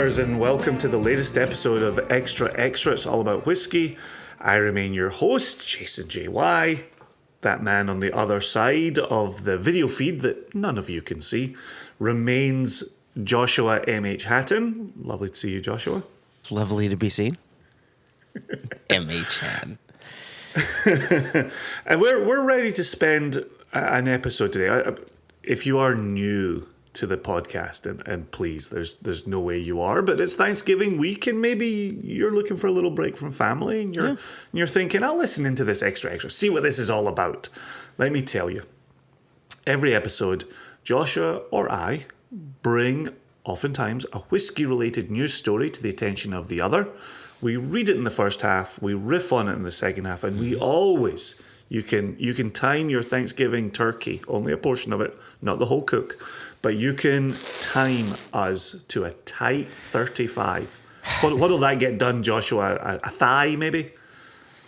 listeners, and welcome to the latest episode of Extra Extra. It's all about whiskey. I remain your host, Jason JY. That man on the other side of the video feed that none of you can see remains Joshua M.H. Hatton. Lovely to see you, Joshua. Lovely to be seen. M.H. Hatton. And we're ready to spend an episode today. If you are new to the podcast, and please, there's no way you are, but it's Thanksgiving week, and maybe you're looking for a little break from family, and you're thinking, I'll listen into this extra, see what this is all about. Let me tell you, every episode, Joshua or I bring, oftentimes, a whiskey-related news story to the attention of the other. We read it in the first half, we riff on it in the second half, and we always, you can time your Thanksgiving turkey, only a portion of it, not the whole cook, but you can time us to a tight 35. What'll that get done, Joshua? A thigh, maybe?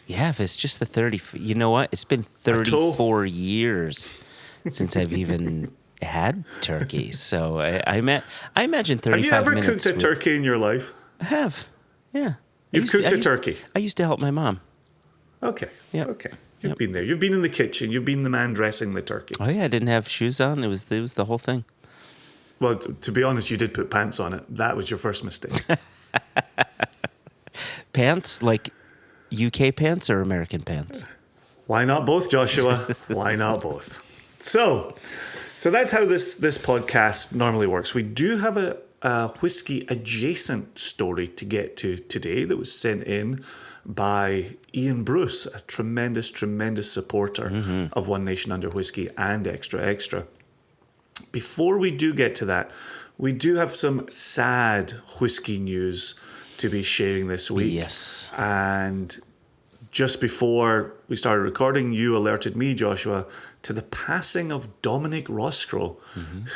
Yeah, if it's just the 30. You know what? It's been 34 years since I've even had turkey. So I imagine 35 minutes. Have you ever cooked a turkey in your life? I have, yeah. You've cooked a turkey? I used to help my mom. Okay, yep. Okay. You've been there. You've been in the kitchen. You've been the man dressing the turkey. Oh, yeah, I didn't have shoes on. It was the whole thing. Well, to be honest, you did put pants on it. That was your first mistake. Pants? Like UK pants or American pants? Why not both, Joshua? Why not both? So that's how this podcast normally works. We do have a whiskey-adjacent story to get to today that was sent in by Ian Bruce, a tremendous, tremendous supporter of One Nation Under Whiskey and Extra Extra. Before we do get to that, we do have some sad whiskey news to be sharing this week. Yes. And just before we started recording, you alerted me, Joshua, to the passing of Dominic Roscrow,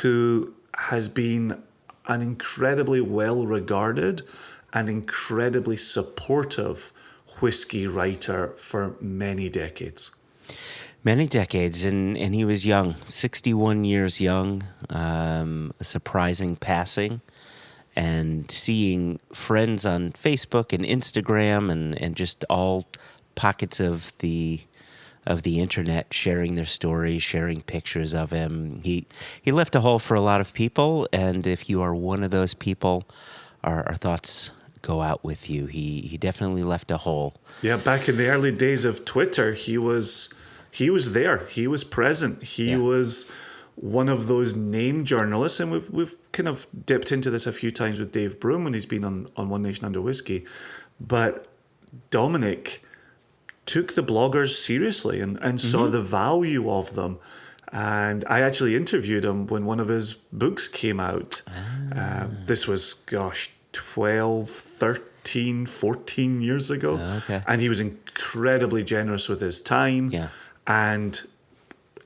who has been an incredibly well-regarded and incredibly supportive whiskey writer for many decades. Many decades, and he was young, 61 years young, a surprising passing, and seeing friends on Facebook and Instagram and just all pockets of the internet sharing their stories, sharing pictures of him. He left a hole for a lot of people, and if you are one of those people, our thoughts go out with you. He definitely left a hole. Yeah, back in the early days of Twitter, he was there. He was present. He was one of those named journalists, and we've kind of dipped into this a few times with Dave Broom when he's been on One Nation Under Whiskey. But Dominic took the bloggers seriously and saw the value of them. And I actually interviewed him when one of his books came out. This was, 12, 13, 14 years ago. Okay. And he was incredibly generous with his time. Yeah. And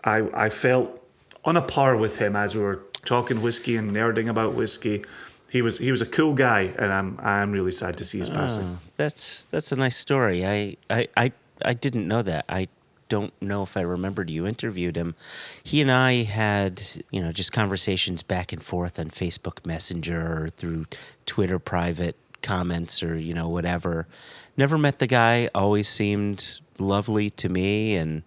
I felt on a par with him as we were talking whiskey and nerding about whiskey. He was a cool guy, and I'm really sad to see his passing. That's a nice story. I didn't know that. I don't know if I remembered you interviewed him. He and I had, just conversations back and forth on Facebook Messenger or through Twitter private comments or, whatever. Never met the guy, always seemed lovely to me, and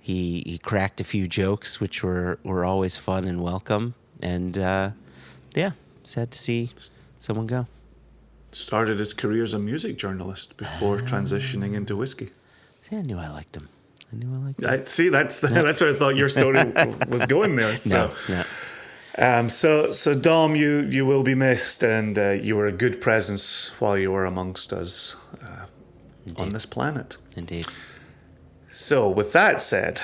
he cracked a few jokes, which were always fun and welcome. And, sad to see someone go. Started his career as a music journalist before transitioning into whiskey. See, I knew I liked him. That's where I thought your story was going there. So, so Dom, you will be missed, and you were a good presence while you were amongst us on this planet. Indeed. So, with that said,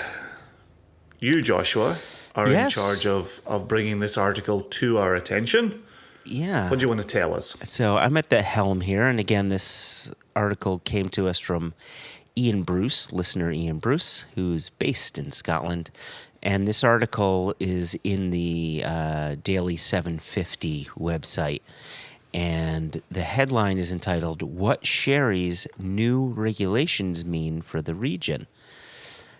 you, Joshua, are in charge of bringing this article to our attention. Yeah. What do you want to tell us? So I'm at the helm here, and again, this article came to us from Ian Bruce, listener Ian Bruce, who's based in Scotland. And this article is in the Daily 750 website. And the headline is entitled, "What Sherry's New Regulations Mean for the Region."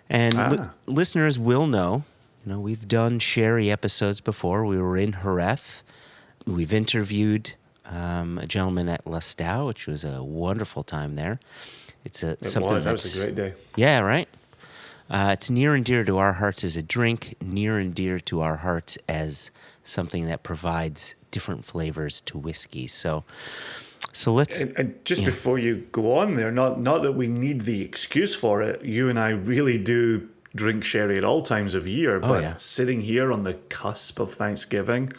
And listeners will know, we've done sherry episodes before. We were in Jerez. We've interviewed a gentleman at Lastau, which was a wonderful time there. That was a great day. Yeah, right? It's near and dear to our hearts as a drink, near and dear to our hearts as something that provides different flavors to whiskey. So let's... And just before you go on there, not that we need the excuse for it, you and I really do drink sherry at all times of year, but sitting here on the cusp of Thanksgiving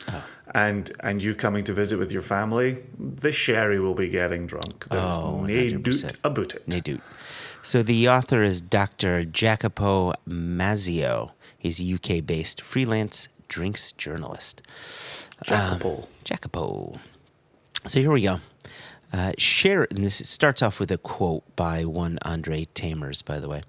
and you coming to visit with your family, the sherry will be getting drunk. There's no doubt about it. No doubt. So the author is Dr. Jacopo Mazzio. He's a UK-based freelance drinks journalist. Jacopo. So here we go. Sherry, and this starts off with a quote by one Andre Tamers, by the way.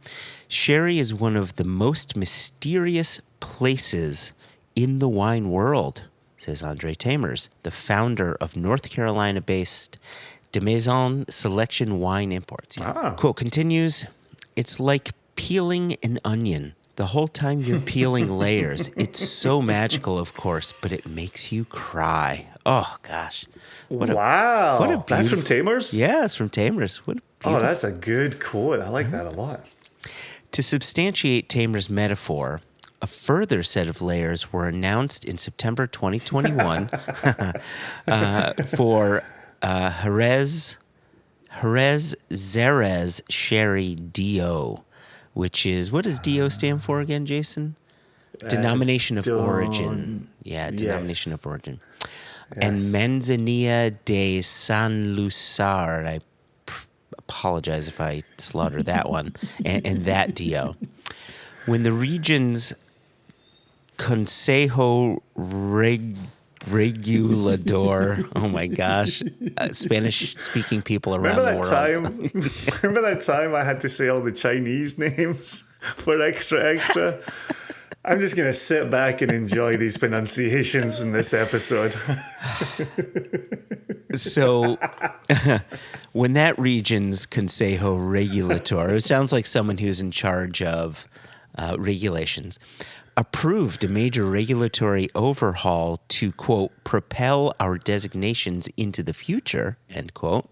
Sherry is one of the most mysterious places in the wine world, says Andre Tamers, the founder of North Carolina-based De Maison Selection Wine Imports. Quote continues, it's like peeling an onion. The whole time you're peeling layers. It's so magical, of course, but it makes you cry. Oh, gosh. Wow. That's from Tamers? Yeah, it's from Tamers. That's a good quote. I like that a lot. To substantiate Tamers' metaphor, a further set of layers were announced in September 2021 for Jerez Xerez Sherry DO, which is, what does DO stand for again, Jason? Denomination of origin. Yeah, denomination of origin. Yes. And Manzanilla de San Lucar. I apologize if I slaughter that one. and that DO. When the region's Consejo Regulador, oh my gosh, Spanish-speaking people around the world. Remember that time I had to say all the Chinese names for extra? I'm just going to sit back and enjoy these pronunciations in this episode. So, when that region's Consejo Regulador, it sounds like someone who's in charge of regulations, approved a major regulatory overhaul to, quote, propel our designations into the future, end quote,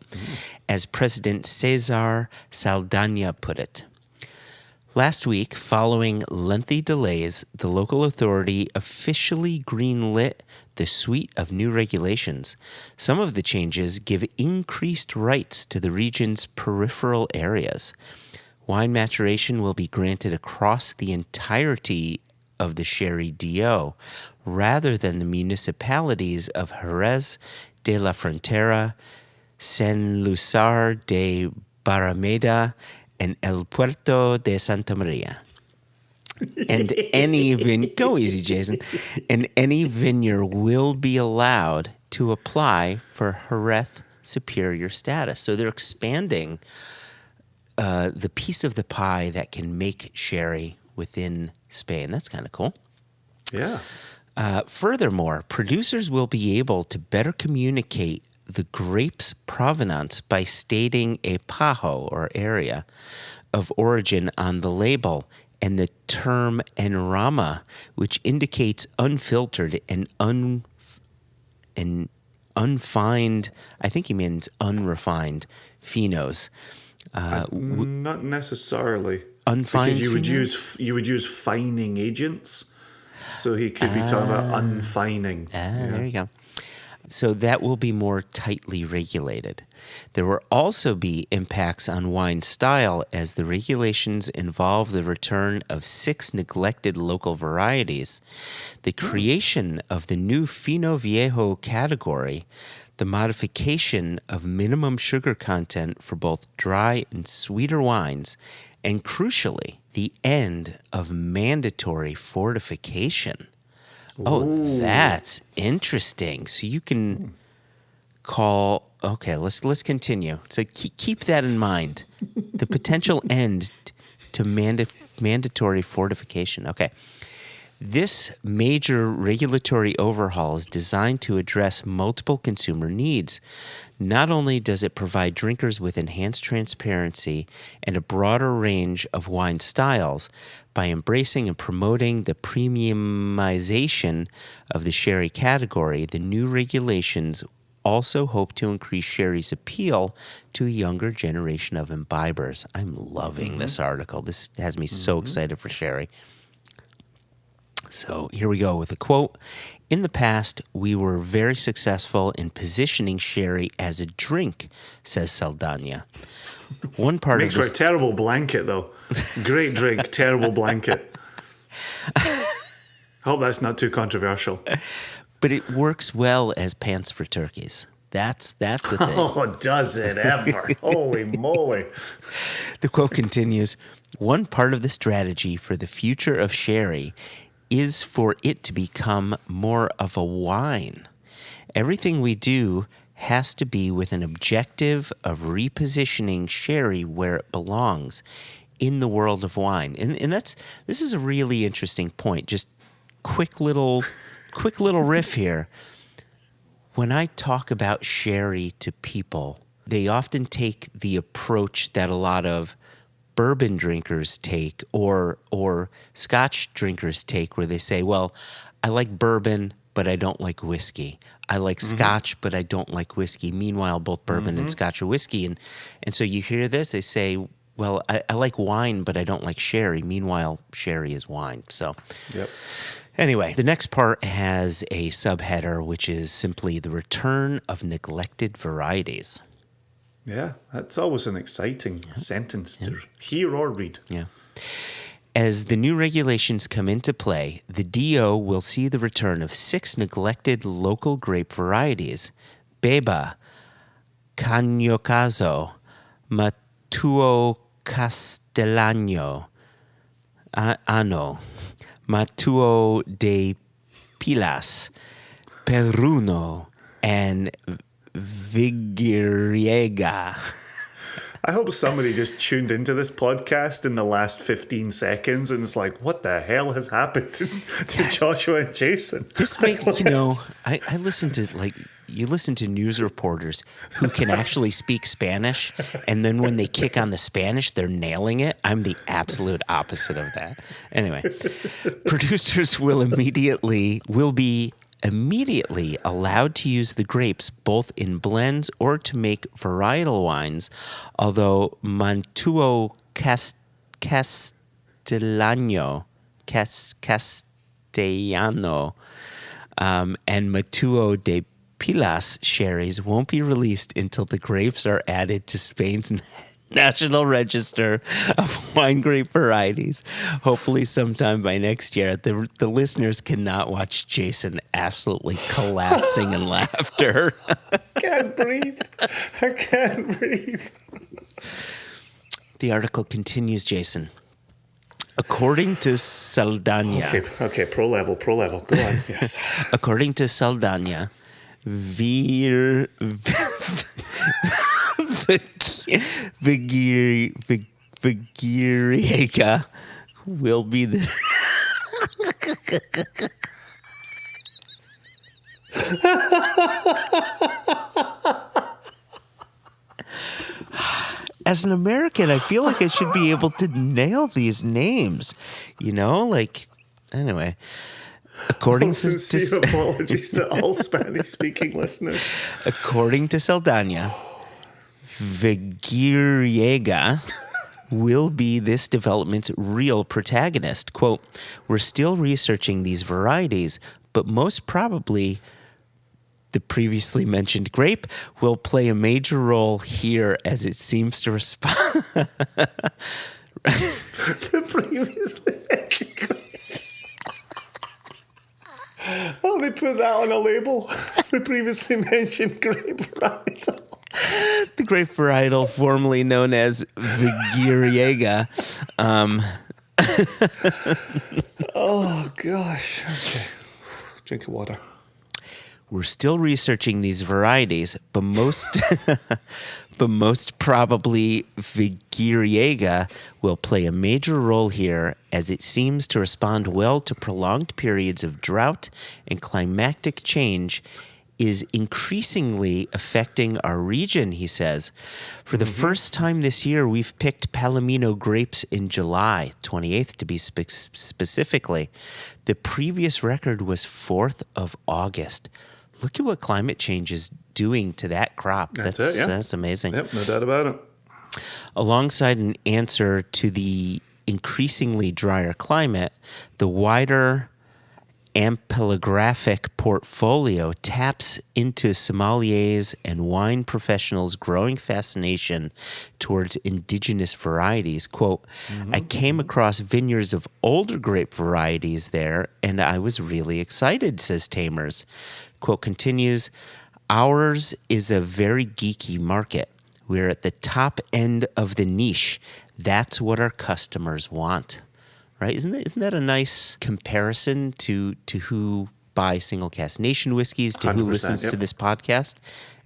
as President Cesar Saldana put it. Last week, following lengthy delays, the local authority officially greenlit the suite of new regulations. Some of the changes give increased rights to the region's peripheral areas. Wine maturation will be granted across the entirety of the Sherry DO, rather than the municipalities of Jerez de la Frontera, San Lucar de Barrameda, and El Puerto de Santa Maria. And any go easy, Jason. And any vineyard will be allowed to apply for Jerez Superior status. So they're expanding the piece of the pie that can make sherry within Spain. That's kind of cool. Yeah. Furthermore, producers will be able to better communicate the grape's provenance by stating a pajo, or area, of origin on the label, and the term enrama, which indicates unfiltered and unfined, I think he means unrefined, phenos. Not necessarily. Unfined, because you would use fining agents, so he could be talking about unfining. There you go. So that will be more tightly regulated. There will also be impacts on wine style, as the regulations involve the return of 6 neglected local varieties, the creation of the new Fino Viejo category, the modification of minimum sugar content for both dry and sweeter wines, and crucially, the end of mandatory fortification. Oh, that's interesting. So you can call... Okay, let's continue. So keep that in mind. The potential end to mandatory fortification. Okay. This major regulatory overhaul is designed to address multiple consumer needs. Not only does it provide drinkers with enhanced transparency and a broader range of wine styles, by embracing and promoting the premiumization of the sherry category, the new regulations also hope to increase sherry's appeal to a younger generation of imbibers. I'm loving this article. This has me so excited for sherry. So here we go with a quote. In the past, we were very successful in positioning sherry as a drink, says Saldana. One part Makes of for this... a terrible blanket, though. Great drink, terrible blanket. Hope that's not too controversial. But it works well as pants for turkeys. That's the thing. Oh, does it ever? Holy moly. The quote continues, one part of the strategy for the future of sherry is for it to become more of a wine. Everything we do has to be with an objective of repositioning sherry where it belongs in the world of wine. And this is a really interesting point. Just quick little riff here. When I talk about sherry to people, they often take the approach that a lot of bourbon drinkers take or Scotch drinkers take, where they say, well, I like bourbon, but I don't like whiskey. I like Scotch, but I don't like whiskey. Meanwhile, both bourbon and Scotch are whiskey. And so you hear this, they say, well, I like wine, but I don't like sherry. Meanwhile, sherry is wine. So anyway, the next part has a subheader, which is simply the return of neglected varieties. Yeah, that's always an exciting sentence to hear or read. Yeah. As the new regulations come into play, the DO will see the return of 6 neglected local grape varieties: Beba, Cañocazo, Matuo Castellano, Ano, Matuo de Pilas, Perruno, and Vigiriega. I hope somebody just tuned into this podcast in the last 15 seconds and is like, what the hell has happened to Joshua and Jason? This makes, I listen to, you listen to news reporters who can actually speak Spanish, and then when they kick on the Spanish, they're nailing it. I'm the absolute opposite of that. Anyway, producers will be immediately allowed to use the grapes both in blends or to make varietal wines, although Mantuo Castellano and Matuo de Pilas sherries won't be released until the grapes are added to Spain's National Register of Wine Grape Varieties, hopefully sometime by next year. The listeners cannot watch Jason absolutely collapsing in laughter. I can't breathe. The article continues, Jason. According to Saldana... Okay, pro level. Go on, yes. According to Saldana, Vigiriega will be the... As an American, I feel like I should be able to nail these names. Anyway. According Sincere apologies to all Spanish-speaking listeners. According to Saldana, Vigiriega will be this development's real protagonist. Quote, we're still researching these varieties, but most probably the previously mentioned grape will play a major role here as it seems to respond. The previously mentioned grape. Oh, they put that on a label. The previously mentioned grape varietal. The grape varietal, formerly known as Vigiriega. Oh, gosh. Okay. Drink of water. We're still researching these varieties, but most probably Vigiriega will play a major role here as it seems to respond well to prolonged periods of drought, and climatic change is increasingly affecting our region, he says. For the first time this year, we've picked Palomino grapes in July 28th to be specifically. The previous record was 4th of August. Look at what climate change is doing to that crop. That's it, yeah. That's amazing. Yep, no doubt about it. Alongside an answer to the increasingly drier climate, the wider ampelographic portfolio taps into sommeliers and wine professionals' growing fascination towards indigenous varieties. Quote, I came across vineyards of older grape varieties there, and I was really excited, says Tamers. Quote continues, ours is a very geeky market. We're at the top end of the niche. That's what our customers want. Right? Isn't that a nice comparison to who buys single cask nation whiskeys, to who listens to this podcast?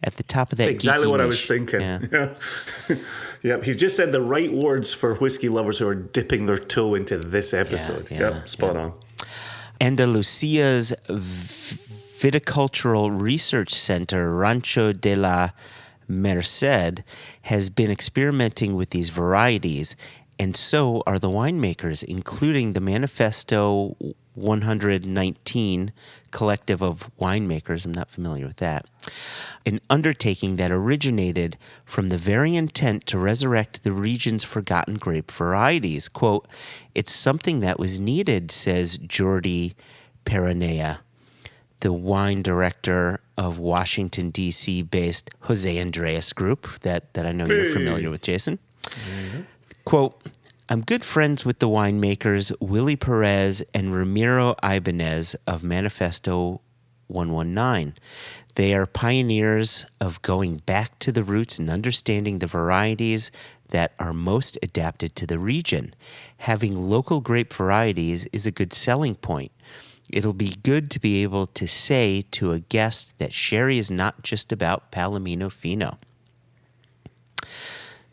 At the top of that exactly geeky what niche. I was thinking. Yeah. Yep, he's just said the right words for whiskey lovers who are dipping their toe into this episode. Yep, spot on. Andalusia's Viticultural Research Center, Rancho de la Merced, has been experimenting with these varieties, and so are the winemakers, including the Manifesto 119 collective of winemakers. I'm not familiar with that. An undertaking that originated from the very intent to resurrect the region's forgotten grape varieties. Quote, it's something that was needed, says Jordi Peranea, the wine director of Washington, D.C. based Jose Andreas Group that I know you're familiar with, Jason. Mm-hmm. Quote, I'm good friends with the winemakers Willie Perez and Ramiro Ibanez of Manifesto 119. They are pioneers of going back to the roots and understanding the varieties that are most adapted to the region. Having local grape varieties is a good selling point. It'll be good to be able to say to a guest that sherry is not just about Palomino Fino.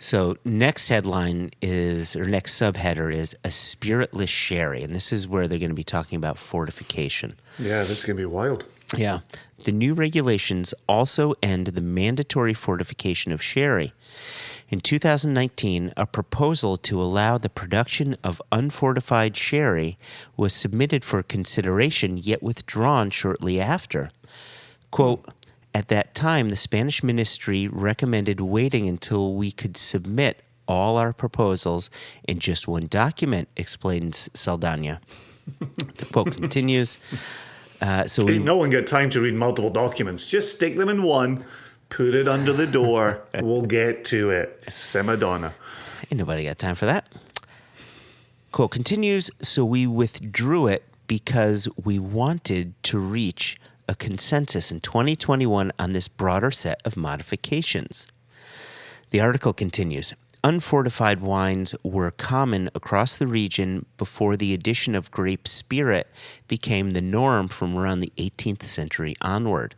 So next headline is, or next subheader is, a spiritless sherry. And this is where they're going to be talking about fortification. Yeah, this is going to be wild. Yeah. The new regulations also end the mandatory fortification of sherry. In 2019, a proposal to allow the production of unfortified sherry was submitted for consideration, yet withdrawn shortly after. Quote, at that time, the Spanish ministry recommended waiting until we could submit all our proposals in just one document, explains Saldana. The quote continues. Ain't no one got time to read multiple documents. Just stick them in one, put it under the door, we'll get to it. Just Semadonna. Ain't nobody got time for that. Quote continues, so we withdrew it because we wanted to reach a consensus in 2021 on this broader set of modifications. The article continues, unfortified wines were common across the region before the addition of grape spirit became the norm from around the 18th century onward.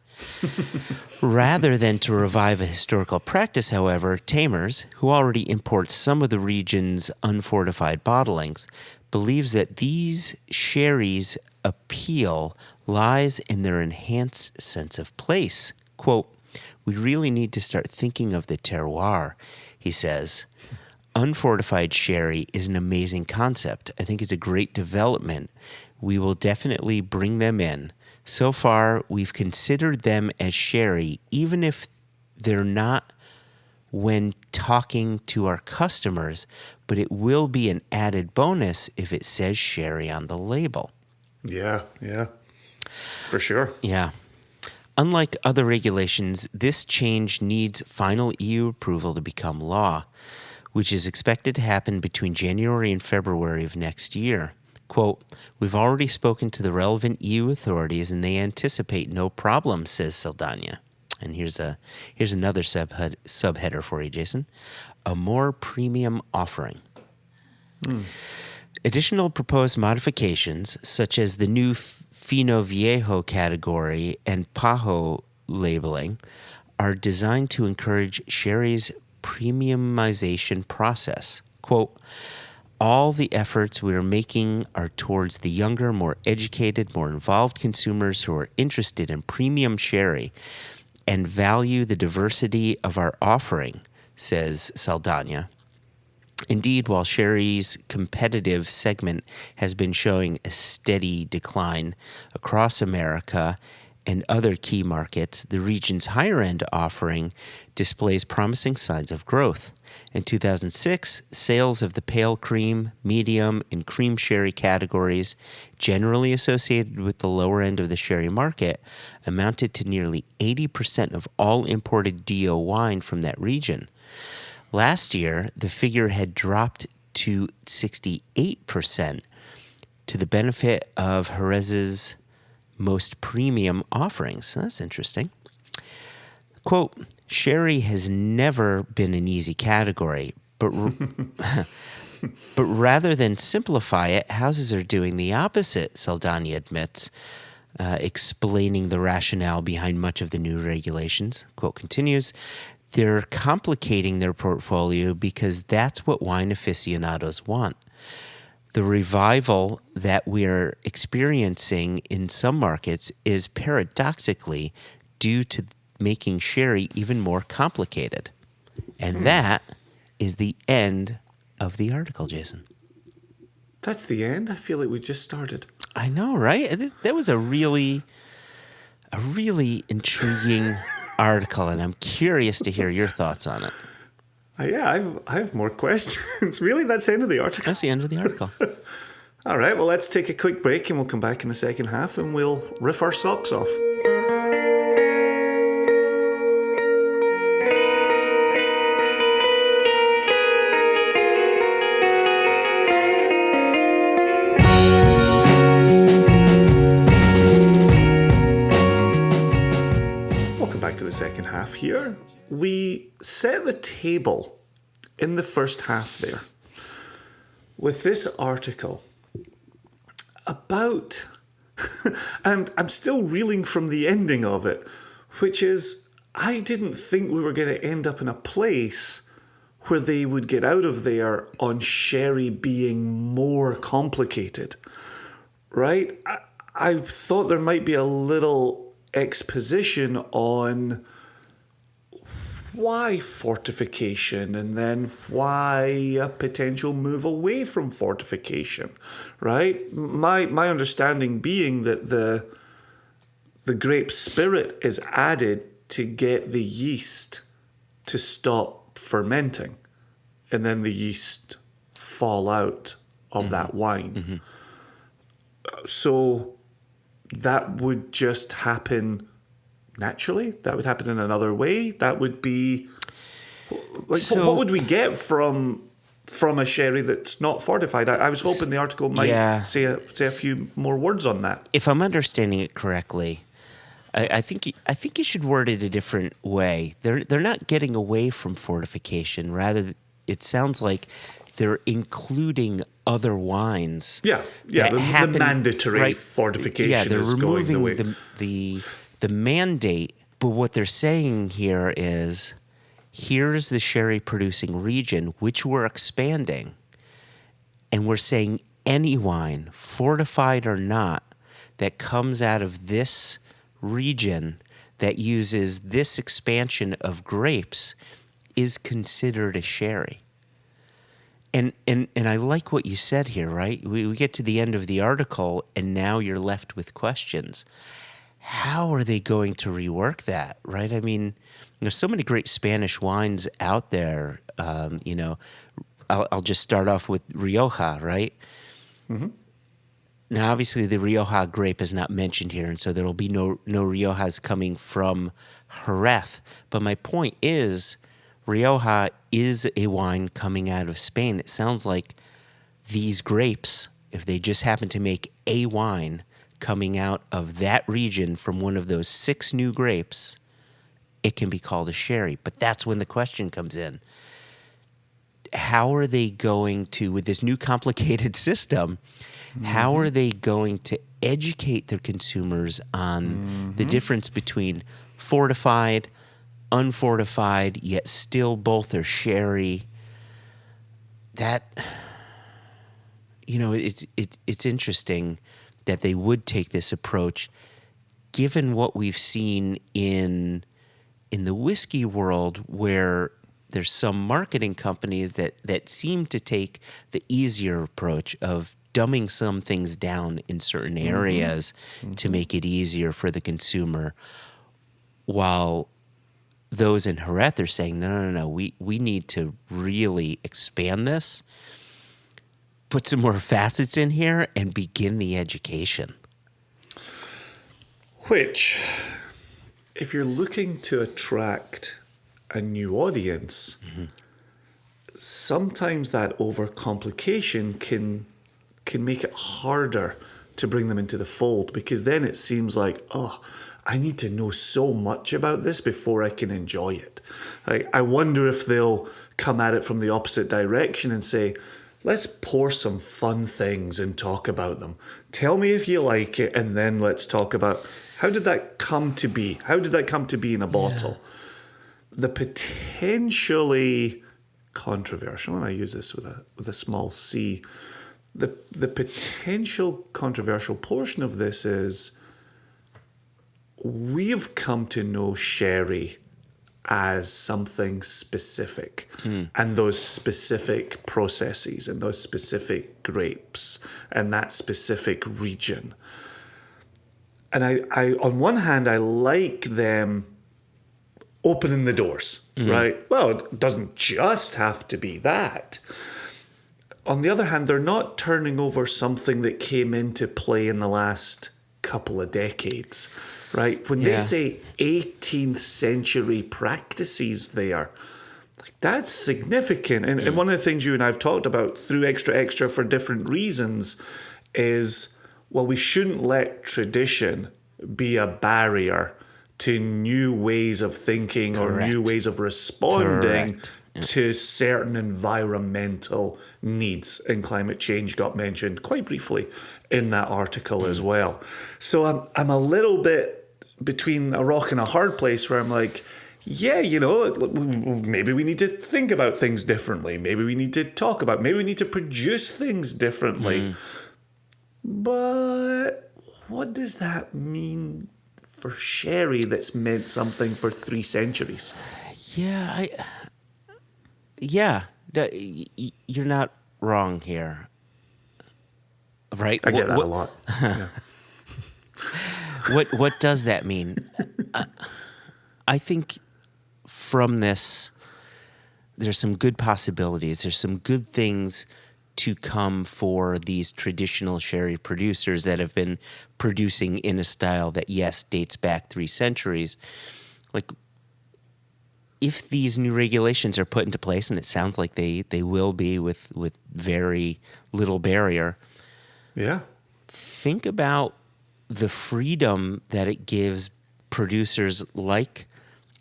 Rather than to revive a historical practice, however, Tamers, who already imports some of the region's unfortified bottlings, believes that these sherries' appeal lies in their enhanced sense of place. Quote, we really need to start thinking of the terroir, he says. Unfortified sherry is an amazing concept. I think it's a great development. We will definitely bring them in. So far, we've considered them as sherry, even if they're not when talking to our customers, but it will be an added bonus if it says sherry on the label. Yeah, for sure. Yeah. Unlike other regulations, this change needs final EU approval to become law, which is expected to happen between January and February of next year. Quote, we've already spoken to the relevant EU authorities and they anticipate no problem, says Saldana. And here's another subheader for you, Jason. A more premium offering. Additional proposed modifications, such as the new Fino Viejo category and Pajo labeling, are designed to encourage sherry's premiumization process. Quote, all the efforts we are making are towards the younger, more educated, more involved consumers who are interested in premium sherry and value the diversity of our offering, says Saldana. Indeed, while sherry's competitive segment has been showing a steady decline across America and other key markets, the region's higher-end offering displays promising signs of growth. In 2006, sales of the pale cream, medium, and cream sherry categories, generally associated with the lower end of the sherry market, amounted to nearly 80% of all imported DO wine from that region. Last year, the figure had dropped to 68%, to the benefit of Jerez's most premium offerings. That's interesting. Quote, sherry has never been an easy category, but rather than simplify it, houses are doing the opposite, Saldana admits, explaining the rationale behind much of the new regulations. Quote continues, they're complicating their portfolio because that's what wine aficionados want. The revival that we're experiencing in some markets is paradoxically due to making sherry even more complicated. And that is the end of the article, Jason. That's the end? I feel like we just started. I know, right? That was a really intriguing article, and I'm curious to hear your thoughts on it. Yeah, I have more questions. Really? That's the end of the article? That's the end of the article. All right, well, let's take a quick break and we'll come back in the second half and we'll riff our socks off. Welcome back to the second half here. We set the table in the first half there with this article about, and I'm still reeling from the ending of it, which is I didn't think we were going to end up in a place where they would get out of there on sherry being more complicated, right? I thought there might be a little exposition on why fortification and then why a potential move away from fortification, right? My understanding being that the grape spirit is added to get the yeast to stop fermenting, and then the yeast fall out of that wine. So that would just happen naturally. That would happen in another way. That would be like, what would we get from a sherry that's not fortified? I was hoping the article might say a few more words on that. If I'm understanding it correctly, I think you should word it a different way. They're not getting away from fortification. Rather, it sounds like they're including other wines. The mandatory fortification. Yeah, they're is removing going away. the mandate. But what they're saying here is, here's the sherry producing region, which we're expanding. And we're saying any wine, fortified or not, that comes out of this region that uses this expansion of grapes is considered a sherry. And I like what you said here, right? We get to the end of the article, and now you're left with questions. How are they going to rework that, right? I mean, there's so many great Spanish wines out there. I'll just start off with Rioja, right? Mm-hmm. Now, obviously, the Rioja grape is not mentioned here, and so there will be no Riojas coming from Jerez. But my point is, Rioja is a wine coming out of Spain. It sounds like these grapes, if they just happen to make a wine coming out of that region from one of those 6 new grapes, it can be called a sherry. But that's when the question comes in. How are they going to, with this new complicated system, how are they going to educate their consumers on the difference between fortified, unfortified, yet still both are sherry? That, it's interesting that they would take this approach, given what we've seen in the whiskey world, where there's some marketing companies that seem to take the easier approach of dumbing some things down in certain areas to make it easier for the consumer, while those in Jerez are saying, no, we need to really expand this, put some more facets in here, and begin the education. Which, if you're looking to attract a new audience, sometimes that overcomplication can make it harder to bring them into the fold, because then it seems like, oh, I need to know so much about this before I can enjoy it. Like, I wonder if they'll come at it from the opposite direction and say, let's pour some fun things and talk about them. Tell me if you like it, and then let's talk about how did that come to be? How did that come to be in a bottle? The potentially controversial, and I use this with a small c, the potential controversial portion of this is we've come to know sherry as something specific, and those specific processes and those specific grapes and that specific region. And I on one hand, I like them opening the doors, right? Well, it doesn't just have to be that. On the other hand, they're not turning over something that came into play in the last couple of decades, right? When they say 18th century practices there, like, that's significant. And one of the things you and I have talked about through Extra for different reasons is, well, we shouldn't let tradition be a barrier to new ways of thinking or new ways of responding to certain environmental needs. And climate change got mentioned quite briefly in that article as well. So I'm a little bit between a rock and a hard place where I'm like, yeah, you know, maybe we need to think about things differently. Maybe we need to talk about, maybe we need to produce things differently. But what does that mean for sherry that's meant something for 3 centuries? You're not wrong here, right? I get that a lot. Yeah. What does that mean? I think from this, there's some good possibilities. There's some good things to come for these traditional sherry producers that have been producing in a style that, yes, dates back 3 centuries. Like, if these new regulations are put into place, and it sounds like they will be with very little barrier, think about the freedom that it gives producers like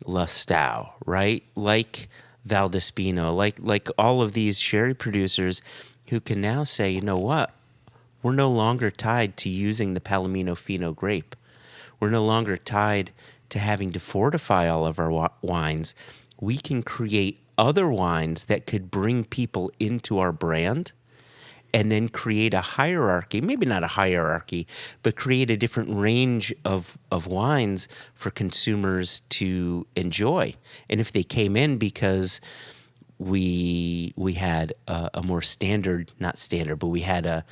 Lustau, right? Like Valdespino, like all of these sherry producers who can now say, you know what? We're no longer tied to using the Palomino Fino grape. We're no longer tied to having to fortify all of our wines. We can create other wines that could bring people into our brand, and then create a hierarchy, maybe not a hierarchy, but create a different range of wines for consumers to enjoy. And if they came in because we had a more standard, not standard, but we had a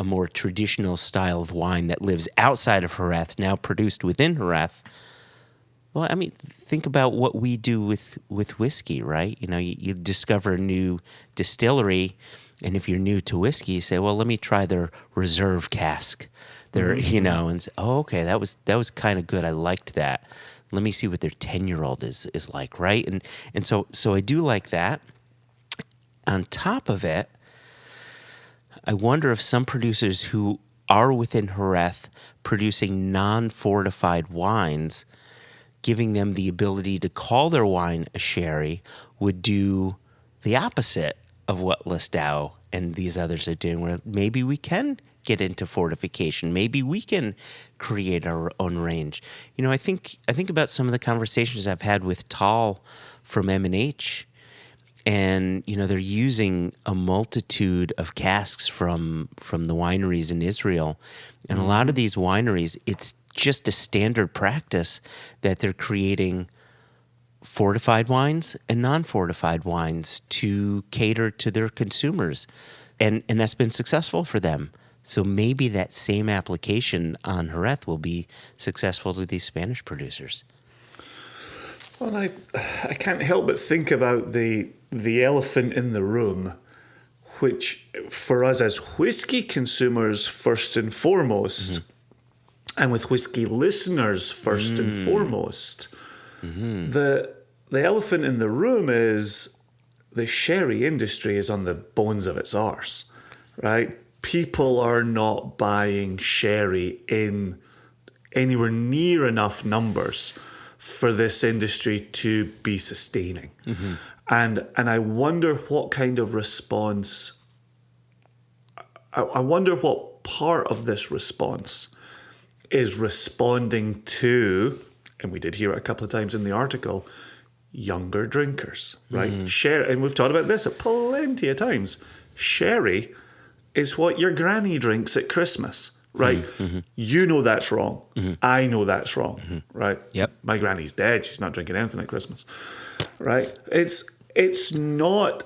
more traditional style of wine that lives outside of Jerez, now produced within Jerez. Well, I mean, think about what we do with whiskey, right? You know, you discover a new distillery, and if you're new to whiskey, you say, well, let me try their reserve cask. Their, you know, and say, oh, okay, that was kind of good. I liked that. Let me see what their 10-year-old is like, right? And so I do like that. On top of it, I wonder if some producers who are within Jerez producing non-fortified wines, giving them the ability to call their wine a sherry, would do the opposite of what Lustau and these others are doing, where maybe we can get into fortification. Maybe we can create our own range. You know, I think about some of the conversations I've had with Tal from M&H, and, you know, they're using a multitude of casks from the wineries in Israel. And a lot of these wineries, it's just a standard practice that they're creating fortified wines and non-fortified wines to cater to their consumers. And that's been successful for them. So maybe that same application on Jerez will be successful to these Spanish producers. Well, I can't help but think about the elephant in the room, which for us as whiskey consumers first and foremost, and with whiskey listeners first and foremost, the elephant in the room is the sherry industry is on the bones of its arse, right? People are not buying sherry in anywhere near enough numbers for this industry to be sustaining. And I wonder what kind of response, I wonder what part of this response is responding to, and we did hear it a couple of times in the article, younger drinkers, right? Sherry, and we've talked about this plenty of times. Sherry is what your granny drinks at Christmas, right? You know that's wrong. I know that's wrong, right? Yep. My granny's dead. She's not drinking anything at Christmas, right? It's not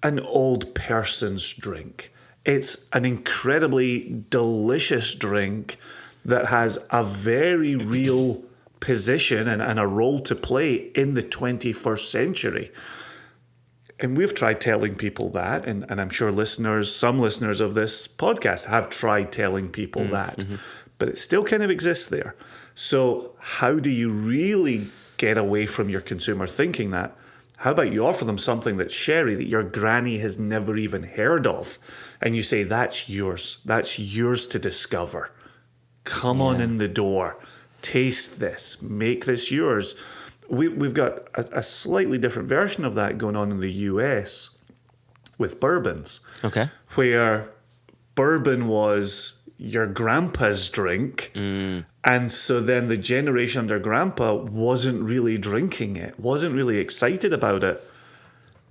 an old person's drink. It's an incredibly delicious drink that has a very real position and a role to play in the 21st century. And we've tried telling people that, and I'm sure some listeners of this podcast have tried telling people that, but it still kind of exists there. So how do you really get away from your consumer thinking that? How about you offer them something that's sherry that your granny has never even heard of, and you say, that's yours to discover. Come on in the door, taste this, make this yours. We've got a slightly different version of that going on in the US with bourbons. Okay. Where bourbon was your grandpa's drink. And so then the generation under grandpa wasn't really drinking it, wasn't really excited about it.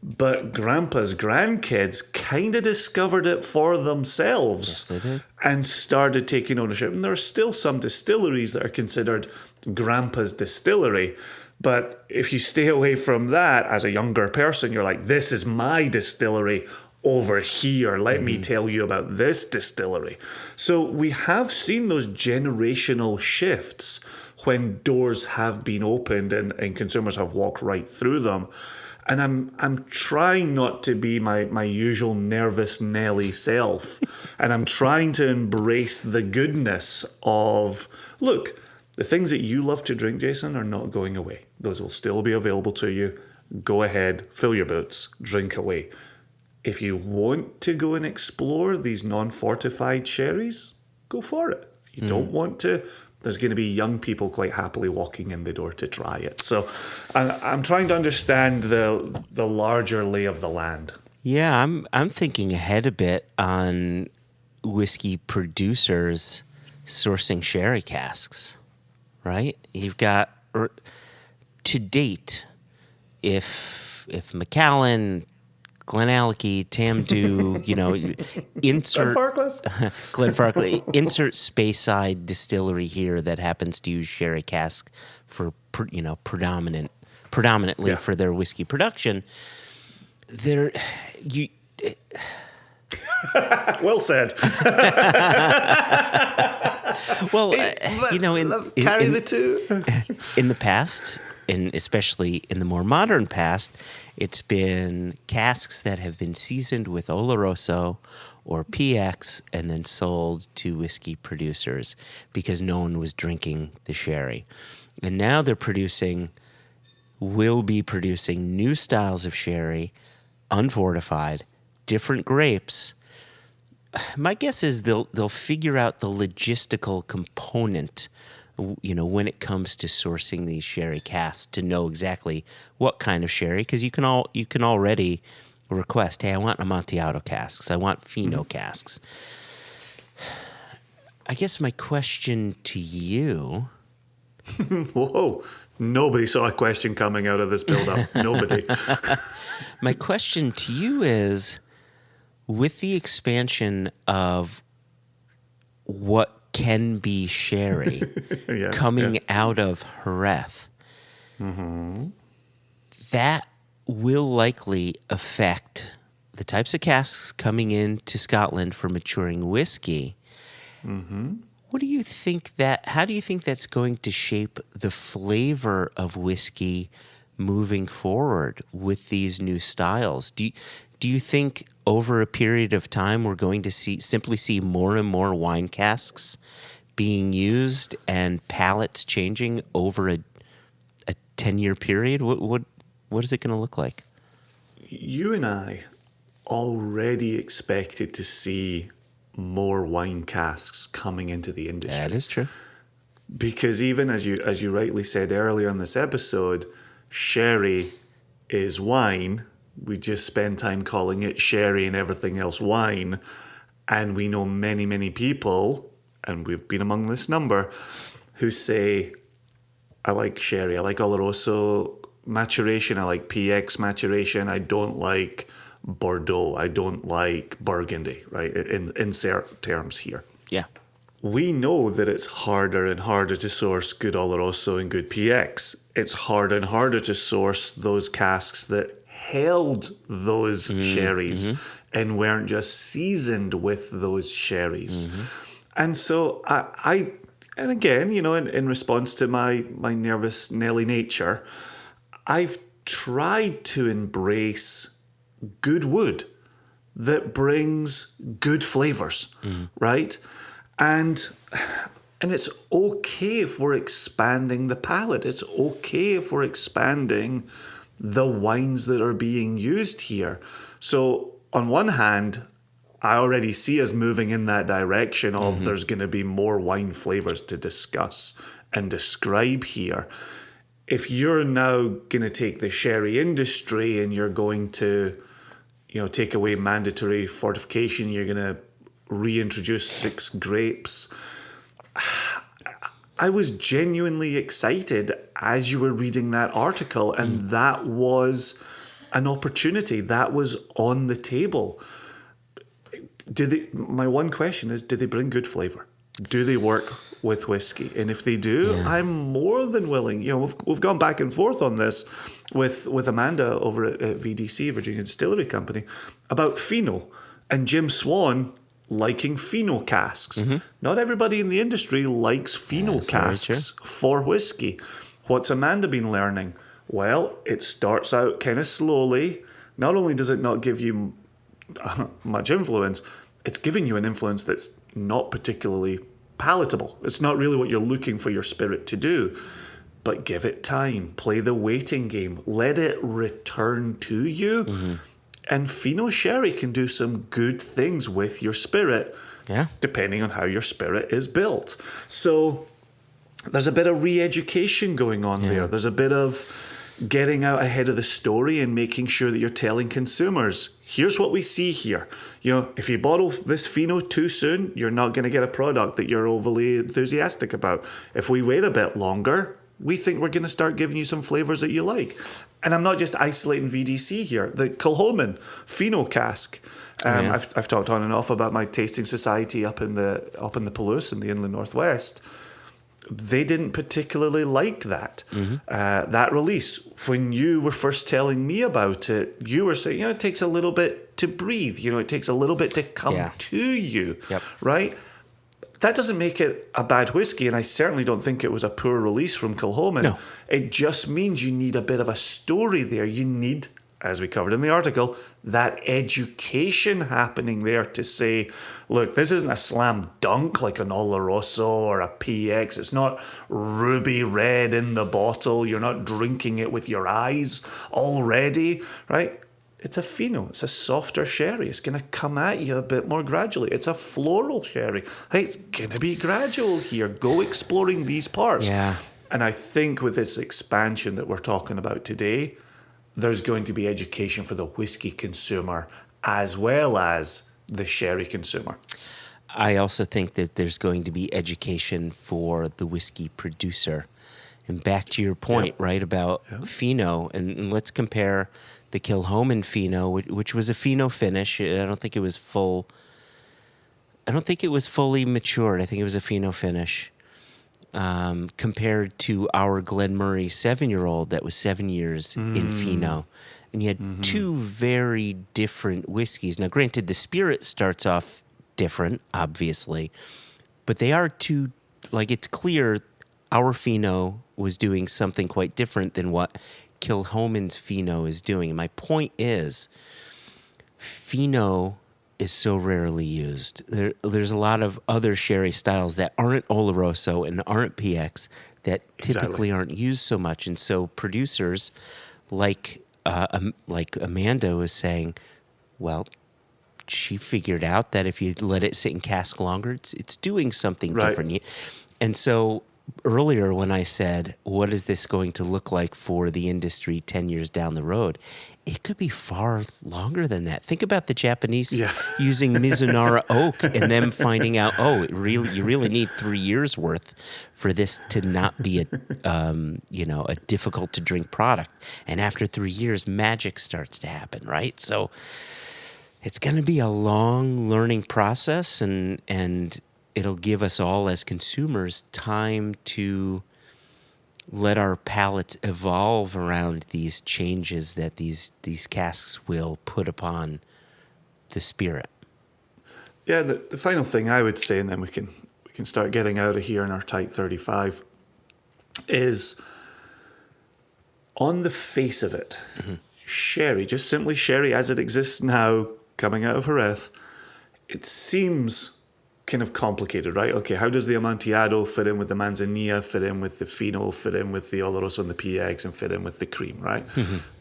But grandpa's grandkids kind of discovered it for themselves. Yes, they did. And started taking ownership. And there are still some distilleries that are considered grandpa's distillery. But if you stay away from that as a younger person, you're like, this is my distillery over here. Let me tell you about this distillery. So we have seen those generational shifts when doors have been opened and consumers have walked right through them. And I'm trying not to be my usual nervous Nelly self. And I'm trying to embrace the goodness of, look, the things that you love to drink, Jason, are not going away. Those will still be available to you. Go ahead, fill your boots, drink away. If you want to go and explore these non-fortified sherries, go for it. If you don't want to, there's going to be young people quite happily walking in the door to try it. So I'm trying to understand the larger lay of the land. Yeah, I'm thinking ahead a bit on whiskey producers sourcing sherry casks, right? You've got, to date, if Macallan, Glenallachie, Tamdhu, insert Glenfarclas, insert Speyside distillery here that happens to use sherry cask for predominantly for their whiskey production. Well said. Well, carry the two. In the past, and especially in the more modern past, it's been casks that have been seasoned with Oloroso or PX and then sold to whiskey producers because no one was drinking the sherry. And now will be producing new styles of sherry, unfortified, different grapes. My guess is they'll figure out the logistical component, when it comes to sourcing these sherry casks, to know exactly what kind of sherry, because you can already request, hey, I want Amontillado casks, I want Fino casks. I guess my question to you. Whoa! Nobody saw a question coming out of this build-up. Nobody. My question to you is, with the expansion of what can be sherry coming out of Jerez, that will likely affect the types of casks coming into Scotland for maturing whiskey. Mm-hmm. How do you think that's going to shape the flavor of whiskey moving forward with these new styles? Do you think over a period of time we're going to simply see more and more wine casks being used and palates changing over a 10-year period? What is it going to look like? You and I already expected to see more wine casks coming into the industry. That is true. Because even as you rightly said earlier in this episode, sherry is wine. We just spend time calling it sherry and everything else wine. And we know many, many people, and we've been among this number, who say, I like sherry, I like Oloroso maturation, I like PX maturation, I don't like Bordeaux, I don't like Burgundy, right? Insert terms here. Yeah. We know that it's harder and harder to source good Oloroso and good PX. It's harder and harder to source those casks that held those sherries and weren't just seasoned with those sherries. And so and again, in response to my nervous Nelly nature, I've tried to embrace good wood that brings good flavors, right? And it's okay if we're expanding the palate. It's okay if we're expanding the wines that are being used here. So on one hand, I already see us moving in that direction of there's going to be more wine flavors to discuss and describe here. If you're now going to take the sherry industry and you're going to, take away mandatory fortification, you're going to reintroduce 6 grapes. I was genuinely excited as you were reading that article, and that was an opportunity. That was on the table. My one question is, do they bring good flavor? Do they work with whiskey? And if they do, I'm more than willing. We've gone back and forth on this with Amanda over at VDC, Virginia Distillery Company, about Fino and Jim Swan liking Fino casks. Not everybody in the industry likes Fino casks for whiskey. What's Amanda been learning? Well, it starts out kind of slowly. Not only does it not give you much influence, it's giving you an influence that's not particularly palatable. It's not really what you're looking for your spirit to do. But give it time. Play the waiting game. Let it return to you. And Fino Sherry can do some good things with your spirit, depending on how your spirit is built. So there's a bit of re-education going on there. There's a bit of getting out ahead of the story and making sure that you're telling consumers, here's what we see here. If you bottle this Fino too soon, you're not going to get a product that you're overly enthusiastic about. If we wait a bit longer, we think we're going to start giving you some flavors that you like. And I'm not just isolating VDC here. The Kilchoman Fino cask. I've talked on and off about my tasting society up in the Palouse in the inland northwest. They didn't particularly like that that release. When you were first telling me about it, you were saying, it takes a little bit to breathe. It takes a little bit to come to you, right? That doesn't make it a bad whiskey, and I certainly don't think it was a poor release from Kilchoman. No. It just means you need a bit of a story there. You need, as we covered in the article, that education happening there to say, look, this isn't a slam dunk like an Oloroso or a PX. It's not ruby red in the bottle. You're not drinking it with your eyes already, right? It's a Fino. It's a softer sherry. It's going to come at you a bit more gradually. It's a floral sherry. Hey, it's going to be gradual here. Go exploring these parts. Yeah. And I think with this expansion that we're talking about today, there's going to be education for the whiskey consumer as well as the sherry consumer. I also think that there's going to be education for the whiskey producer. And back to your point, right, about Fino, and let's compare the Kilchoman Fino, which was a Fino finish. I don't think it was fully matured. I think it was a Fino finish. Compared to our Glenmurray 7-year-old that was 7 years in Fino. And you had two very different whiskeys. Now, granted, the spirit starts off different, obviously, but they are two, like, it's clear our Pheno was doing something quite different than what Kilchoman's Pheno is doing. And my point is, Pheno is so rarely used. There's a lot of other sherry styles that aren't Oloroso and aren't PX that typically aren't used so much. And so producers like Amanda was saying, well, she figured out that if you let it sit in cask longer, it's doing something different. And so earlier when I said, what is this going to look like for the industry 10 years down the road? It could be far longer than that. Think about the Japanese using Mizunara oak and them finding out, you really need 3 years worth for this to not be a difficult to drink product. And after 3 years, magic starts to happen, right? So it's going to be a long learning process, and it'll give us all as consumers time to let our palates evolve around these changes that these casks will put upon the spirit. Yeah, the final thing I would say, and then we can start getting out of here in our tight 35, is on the face of it, sherry, just simply sherry as it exists now, coming out of Jerez, it seems kind of complicated, right? Okay, how does the Amontillado fit in with the Manzanilla, fit in with the Pheno, fit in with the Oloroso and the PX, and fit in with the cream, right?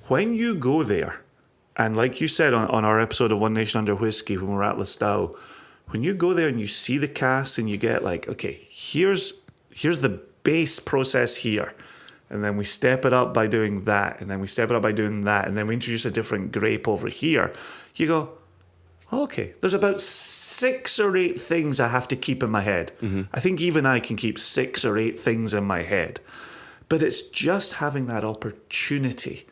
When you go there, and like you said on our episode of One Nation Under Whiskey when we were at Listowel, when you go there and you see the casks and you get like, okay, here's the base process here, and then we step it up by doing that, and then we step it up by doing that, and then we introduce a different grape over here, you go, okay, there's about 6 or 8 things I have to keep in my head. I think even I can keep 6 or 8 things in my head. But it's just having that opportunity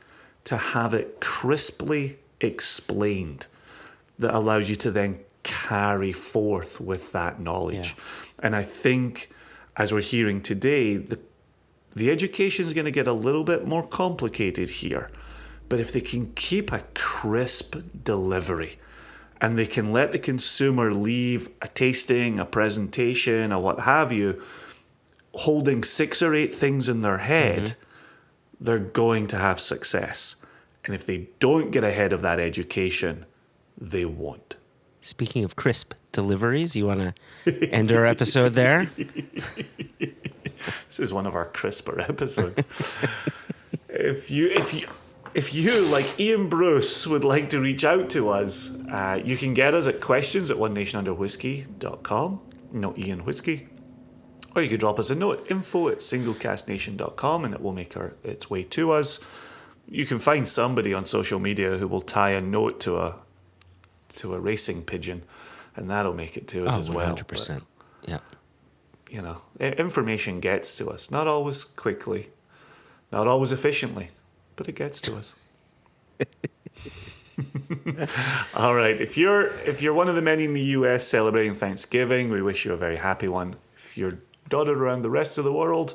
to have it crisply explained that allows you to then carry forth with that knowledge. Yeah. And I think, as we're hearing today, the education is going to get a little bit more complicated here. But if they can keep a crisp delivery, and they can let the consumer leave a tasting, a presentation, or what have you, holding 6 or 8 things in their head, they're going to have success. And if they don't get ahead of that education, they won't. Speaking of crisp deliveries, you want to end our episode there? This is one of our crisper episodes. If you, like Ian Bruce, would like to reach out to us, you can get us at questions@onenationunderwhiskey.com, no Ian Whiskey. Or you could drop us a note, info@singlecastnation.com, and it will make its way to us. You can find somebody on social media who will tie a note to a racing pigeon, and that'll make it to us as well. 100%. Yeah. You know, information gets to us, not always quickly, not always efficiently, but it gets to us. All right. If you're one of the many in the US celebrating Thanksgiving, we wish you a very happy one. If you're dotted around the rest of the world,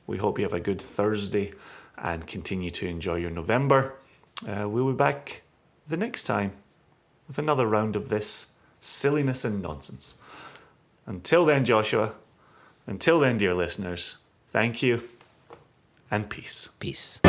we hope you have a good Thursday and continue to enjoy your November. We'll be back the next time with another round of this silliness and nonsense. Until then, Joshua, until then, dear listeners, thank you and peace. Peace.